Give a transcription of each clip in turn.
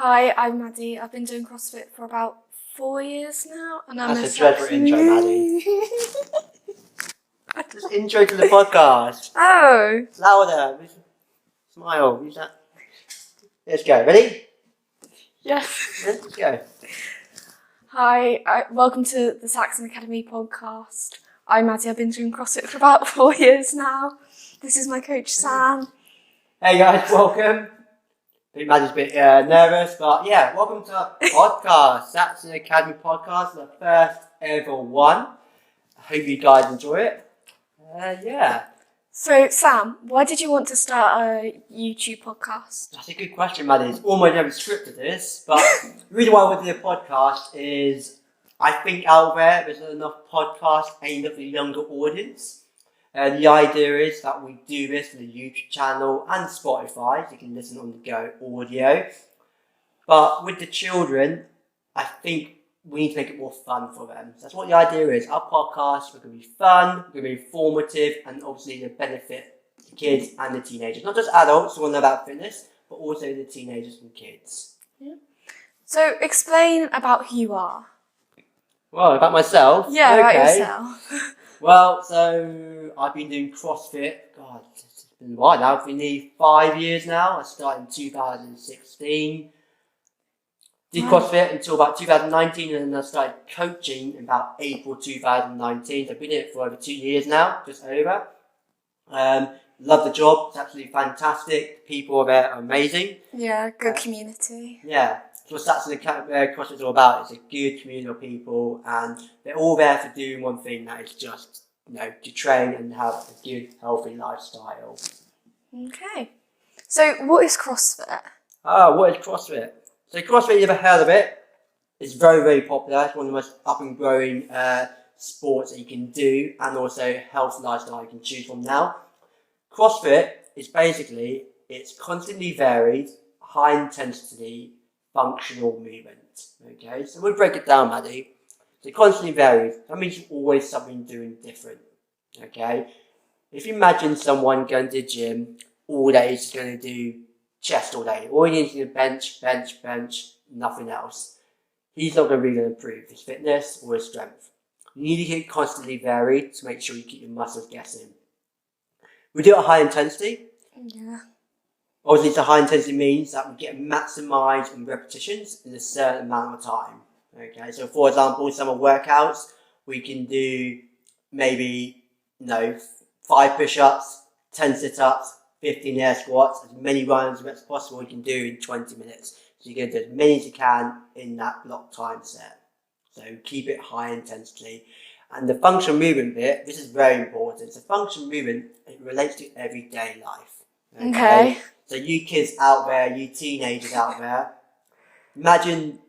Hi, I'm Maddie. I've been doing CrossFit for about 4 years now, and I'm That's a dreadful Saxon. intro, Maddie. Just intro to the podcast. Oh. Louder. Smile. Use that. Let's go. Ready? Yes. Let's go. Hi, welcome to the Saxon Academy podcast. I'm Maddie. I've been doing CrossFit for about 4 years now. This is my coach, Sam. Hey guys, welcome. I think Maddie's a bit nervous, but yeah, welcome to our podcast, Saxon Academy podcast, the first ever one. I hope you guys enjoy it. Yeah. So, Sam, why did you want to start a YouTube podcast? That's a good question, Maddie. It's almost never scripted this, but the reason why I want to do a podcast is I think out there's not enough podcasts aimed at the younger audience. The idea is that we do this for the YouTube channel and Spotify, so you can listen on the go audio. But with the children, I think we need to make it more fun for them. So that's what the idea is. Our podcast are going to be fun, going to be informative, and obviously to benefit the kids and the teenagers. Not just adults who want to know about fitness, but also the teenagers and kids. Yeah. So, explain about who you are. Well, about myself? Yeah, about yourself. Well, so I've been doing CrossFit, God, it's been a while now, I've been nearly 5 years now. I started in 2016. Did CrossFit until about 2019, and then I started coaching in about April 2019. So I've been in it for over 2 years now, just over. Love the job, it's absolutely fantastic. The people there are amazing. Yeah, good community. Yeah. So that's what CrossFit is all about. It's a good community of people, and they're all there for doing one thing, that is just, to train and have a good, healthy lifestyle. Okay. So, what is CrossFit? What is CrossFit? So CrossFit, you ever heard of it? It's very, very popular. It's one of the most up and growing sports that you can do, and also health lifestyle you can choose from now. CrossFit is basically, it's constantly varied, high intensity, functional movement. Okay, so we'll break it down, Maddie. So constantly varied. That means you're always something doing different. Okay, if you imagine someone going to the gym all day, is going to do chest all day. All you need to do is bench, nothing else. He's not really going to improve his fitness or his strength. You need to keep constantly varied to make sure you keep your muscles guessing. We do it at high intensity. Yeah. Obviously, it's a high intensity means that we get maximised in repetitions in a certain amount of time. Okay, so for example, some of workouts, we can do maybe, 5 push-ups, 10 sit-ups, 15 air squats, as many runs as possible you can do in 20 minutes. So you're going to do as many as you can in that block time set. So keep it high intensity. And the functional movement bit, this is very important. So functional movement, it relates to everyday life. Okay. So you kids out there, you teenagers out there, imagine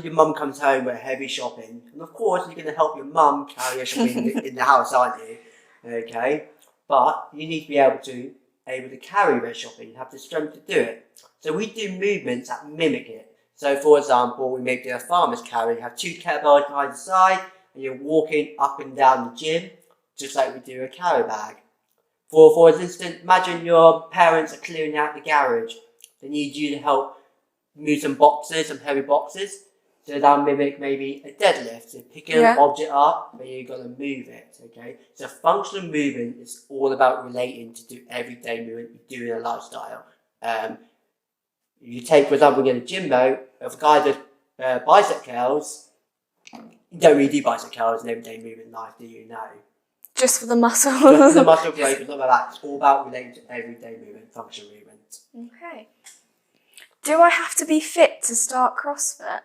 your mum comes home with heavy shopping. And of course, you're going to help your mum carry her shopping in the house, aren't you? Okay. But you need to be able to carry their shopping, have the strength to do it. So we do movements that mimic it. So for example, we may do a farmer's carry, have 2 kettlebells behind the side, and you're walking up and down the gym, just like we do a carry bag. For instance, imagine your parents are clearing out the garage. They need you to help move some boxes, some heavy boxes. So that'll mimic maybe a deadlift. So picking an object up, but you've got to move it, okay? So functional movement is all about relating to do everyday movement you do in a lifestyle. If you take, for example, we get a gym though, if a guy does bicep curls, you don't really do bicep curls in everyday movement life, do you? No. Just for the muscle. Just for the muscle growth, it's not about that. It's all about relating to everyday movement, functional movement. Okay. Do I have to be fit to start CrossFit?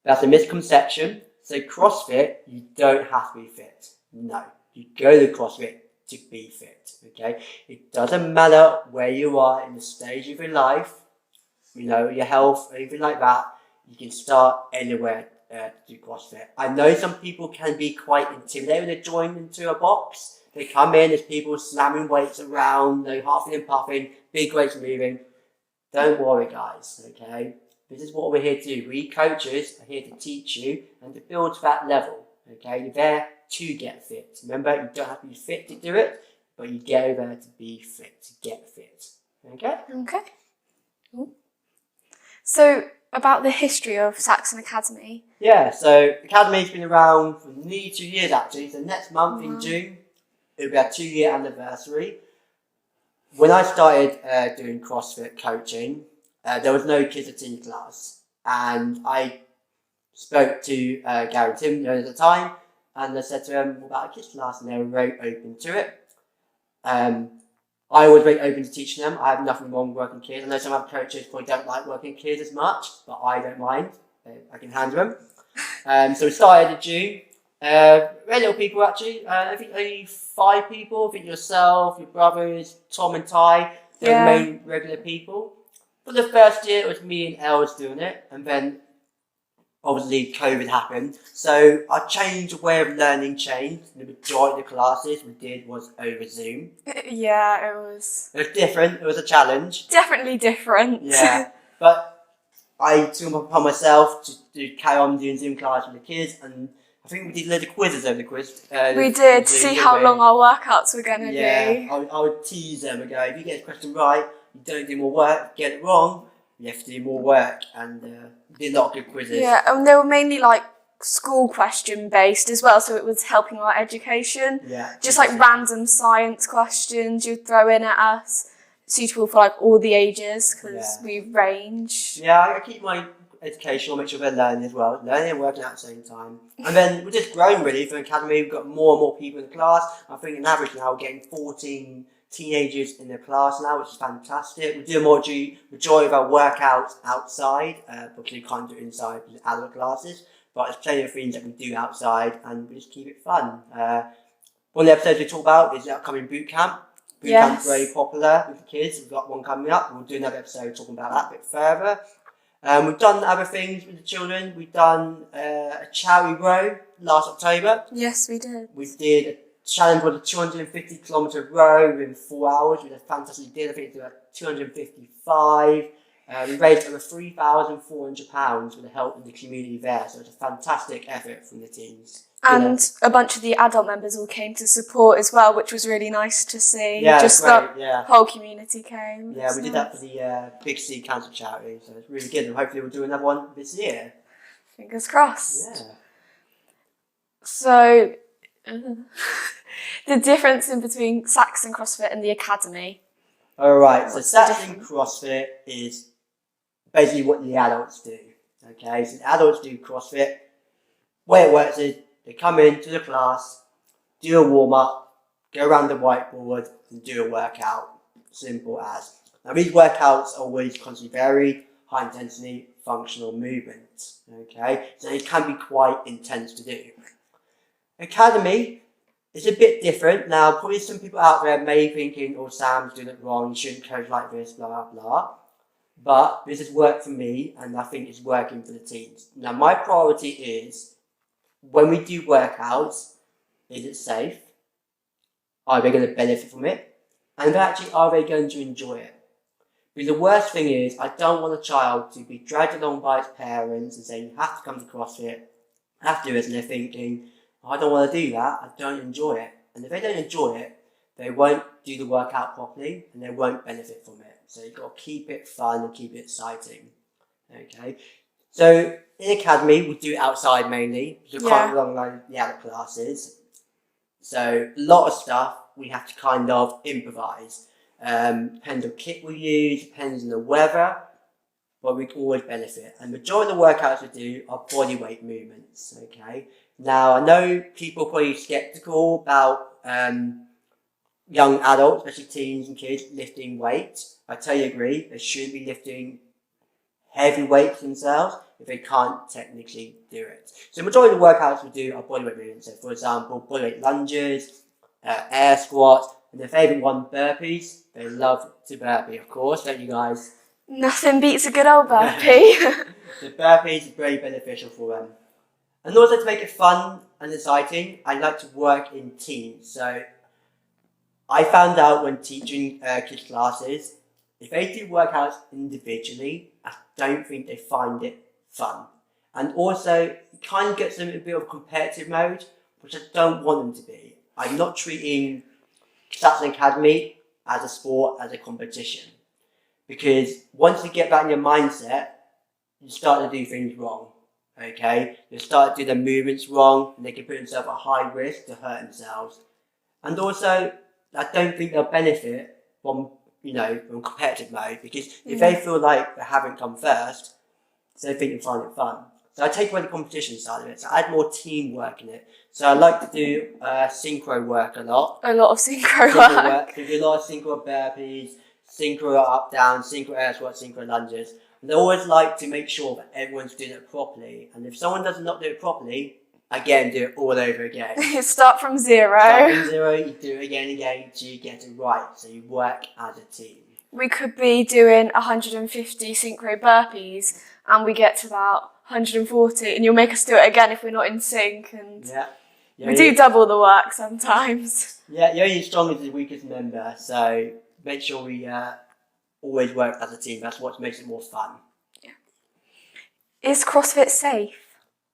That's a misconception. So CrossFit, you don't have to be fit. No. You go to CrossFit to be fit. Okay? It doesn't matter where you are in the stage of your life, your health, anything like that. You can start anywhere to do CrossFit. I know some people can be quite intimidated when they join into a box. They come in, there's people slamming weights around, huffing and puffing, big weights moving. Don't worry, guys, okay? This is what we're here to do. We coaches are here to teach you and to build to that level, okay? You're there to get fit. Remember, you don't have to be fit to do it, but you go there to be fit, to get fit, okay? Okay. Cool. So, about the history of Saxon Academy? Yeah, so Academy's been around for nearly 2 years actually. So next month in June, it'll be our 2-year anniversary. When I started doing CrossFit coaching, there was no kids at in class, and I spoke to Gary and Tim at the time, and I said to them, "What about a kids class?" And they were very open to it. I was very open to teaching them. I have nothing wrong with working kids. I know some other coaches probably don't like working kids as much, but I don't mind. I can handle them. So we started in June. Very little people actually. I think only 5 people. I think yourself, your brothers, Tom and Ty. They're the main regular people. For the first year, it was me and Els doing it, and then obviously COVID happened. So our way of learning changed. The majority of the classes we did was over Zoom. Yeah, it was different. It was a challenge. Definitely different. Yeah, but I took it upon myself to carry on doing Zoom class with the kids, and I think we did loads of quizzes over the quiz. We did, to see how long our workouts were going to be. I would tease them and go, if you get a question right, you don't do more work. Get it wrong, you have to do more work. And we did a lot of good quizzes. Yeah, and they were mainly like school question based as well, so it was helping our education. Yeah. Just like random science questions you'd throw in at us, suitable for like all the ages, because we range. Yeah, I keep my education, I'll make sure they're learning as well. Learning and working out at the same time. And then we're just growing really for the academy. We've got more and more people in the class. I think on average now we're getting 14 teenagers in the class now, which is fantastic. We do majority of our workouts outside, because we can't do it inside because of adult classes. But there's plenty of things that we do outside, and we just keep it fun. One of the episodes we talk about is the upcoming boot camp. Boot camp's very popular with the kids. We've got one coming up. We'll do another episode talking about that a bit further. We've done other things with the children. We've done a charity row last October. Yes, we did. We did a challenge with a 250-kilometre row within 4 hours. We did a fantastic deal. I think it was about 255. We raised over £3,400 with the help of the community there. So it's a fantastic effort from the teams. And a bunch of the adult members all came to support as well, which was really nice to see. Yeah, just great, the whole community came. Yeah, we did that for the Big C Cancer Charity, so it's really good. And hopefully we'll do another one this year. Fingers crossed. Yeah. So, the difference in between Saxon CrossFit and the Academy. Alright, so Saxon CrossFit is basically what the adults do. Okay, so the adults do CrossFit. The way it works is they come into the class, do a warm-up, go around the whiteboard and do a workout. Simple as. Now these workouts are always constantly varied, high intensity, functional movement. Okay, so it can be quite intense to do. Academy is a bit different. Now probably some people out there may be thinking, oh, Sam's doing it wrong, you shouldn't coach like this, blah blah blah. But this has worked for me, and I think it's working for the teams. Now my priority is, when we do workouts, is it safe? Are they going to benefit from it? And actually, are they going to enjoy it? Because the worst thing is, I don't want a child to be dragged along by its parents and say, you have to come to CrossFit, have to do this, and they're thinking, I don't want to do that, I don't enjoy it. And if they don't enjoy it, they won't do the workout properly, and they won't benefit from it. So you've got to keep it fun and keep it exciting. Okay? So, in Academy, we do it outside mainly, because we can't run like the adult classes. So, a lot of stuff we have to kind of improvise. Depends on kit we use, depends on the weather, but we can always benefit. And the majority of the workouts we do are body weight movements, okay? Now, I know people are probably skeptical about young adults, especially teens and kids, lifting weights. I totally agree. They shouldn't be lifting heavy weights themselves if they can't technically do it. So the majority of the workouts we do are bodyweight movements. So for example, bodyweight lunges, air squats, and their favourite one, burpees. They love to burpee, of course, don't you guys? Nothing beats a good old burpee. The burpees are very beneficial for them. And also to make it fun and exciting, I like to work in teams. So I found out when teaching kids classes, if they do workouts individually, I don't think they find it fun. And also, it kind of gets them in a bit of competitive mode, which I don't want them to be. I'm not treating Saxon Academy as a sport, as a competition. Because once you get that in your mindset, you start to do things wrong. Okay, they start to do their movements wrong, and they can put themselves at high risk to hurt themselves. And also, I don't think they'll benefit from from competitive mode, because if they feel like they haven't come first, so they think they find it fun. So I take away the competition side of it. So I add more teamwork in it. So I like to do synchro work a lot. A lot of synchro work. So we do a lot of synchro burpees, synchro up down, synchro air squats, synchro lunges. And I always like to make sure that everyone's doing it properly. And if someone does not do it properly, again, do it all over again. Start from zero. Start from zero, you do it again and again until you get it right. So you work as a team. We could be doing 150 synchro burpees and we get to about 140, and you'll make us do it again if we're not in sync. And we do double the work sometimes. Yeah, you're only as strong as the weakest member. So make sure we always work as a team. That's what makes it more fun. Yeah. Is CrossFit safe?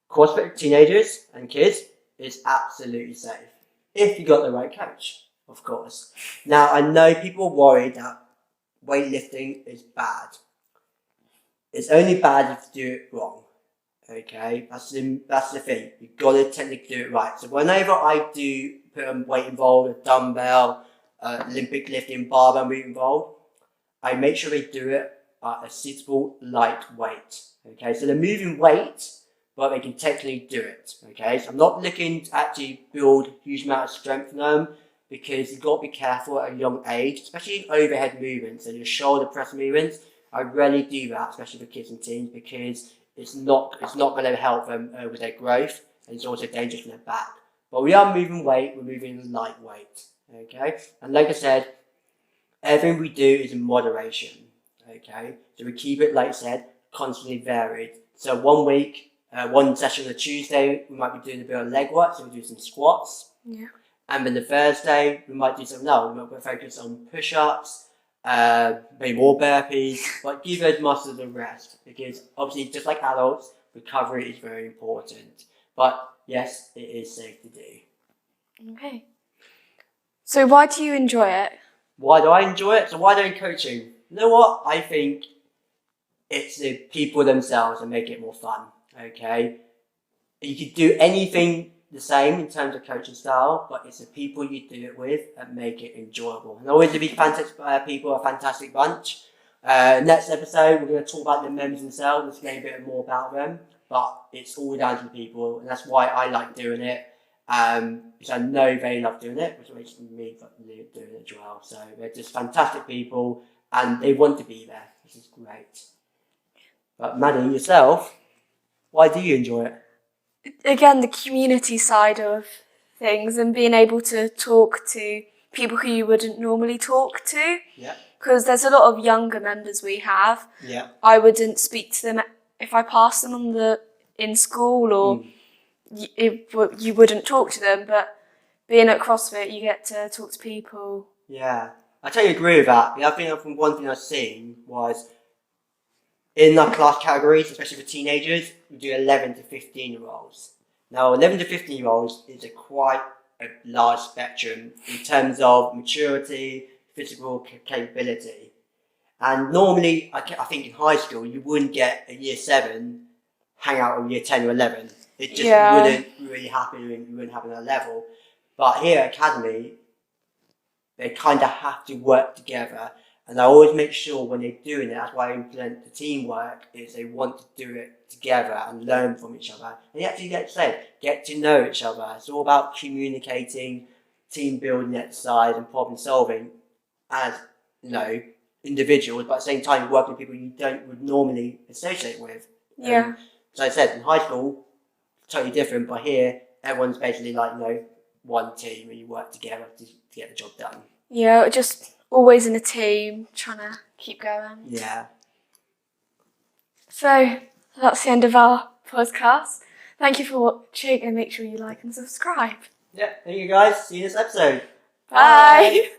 CrossFit teenagers and kids is absolutely safe. If you got the right coach, of course. Now, I know people are worried that weightlifting is bad. It's only bad if you do it wrong. Okay, that's the thing. You've got to technically do it right. So whenever I do put a weight involved, a dumbbell, Olympic lifting, barbell movement involved, I make sure they do it at a suitable light weight. Okay, so they're moving weight, but they can technically do it. Okay, so I'm not looking to actually build a huge amount of strength in them, because you've got to be careful at a young age, especially in overhead movements and your shoulder press movements. I rarely do that, especially for kids and teens, because it's not going to help them with their growth, and it's also dangerous for their back. But we are moving weight, we're moving lightweight. Okay, and like I said, everything we do is in moderation. Okay, so we keep it, like I said, constantly varied. So one week, one session on a Tuesday, we might be doing a bit of leg work, so we do some squats. Yeah. And then the Thursday, we might do something else. We might focus on push-ups, maybe more burpees, but give those muscles a rest, because obviously, just like adults, recovery is very important. But yes, it is safe to do. Okay. So why do you enjoy it? Why do I enjoy it? So why do I coaching? You know what? I think it's the people themselves that make it more fun. Okay, you could do anything the same in terms of coaching style, but it's the people you do it with that make it enjoyable. And always to be fantastic people, a fantastic bunch. Next episode, we're going to talk about the members themselves and explain a bit more about them. But it's all down to the people, and that's why I like doing it. Because I know they love doing it, which makes me doing it as well. So they're just fantastic people, and they want to be there, which is great. But Maddie, yourself, why do you enjoy it? Again, the community side of things, and being able to talk to people who you wouldn't normally talk to. Yeah. Because there's a lot of younger members we have. Yeah. I wouldn't speak to them if I passed them in school, or you wouldn't talk to them. But being at CrossFit, you get to talk to people. Yeah, I totally agree with that. I think from one thing I've seen was in our class categories, especially for teenagers, we do 11 to 15-year-olds. Now, 11 to 15-year-olds is quite a large spectrum in terms of maturity, physical capability. And normally, I think in high school, you wouldn't get a year 7 hang out with year 10 or 11. It just wouldn't really happen, you wouldn't happen at that level. But here at Academy, they kind of have to work together. And I always make sure when they're doing it, that's why I implement the teamwork, is they want to do it together and learn from each other. And you actually get to know each other. It's all about communicating, team building exercise and problem solving as, individuals, but at the same time you're working with people you would normally associate with. Yeah. So I said, in high school, totally different, but here, everyone's basically like, one team and you work together to get the job done. Yeah, just always in a team, trying to keep going. Yeah. So that's the end of our podcast. Thank you for watching, and make sure you like and subscribe. Yeah, thank you guys. See you next episode. Bye.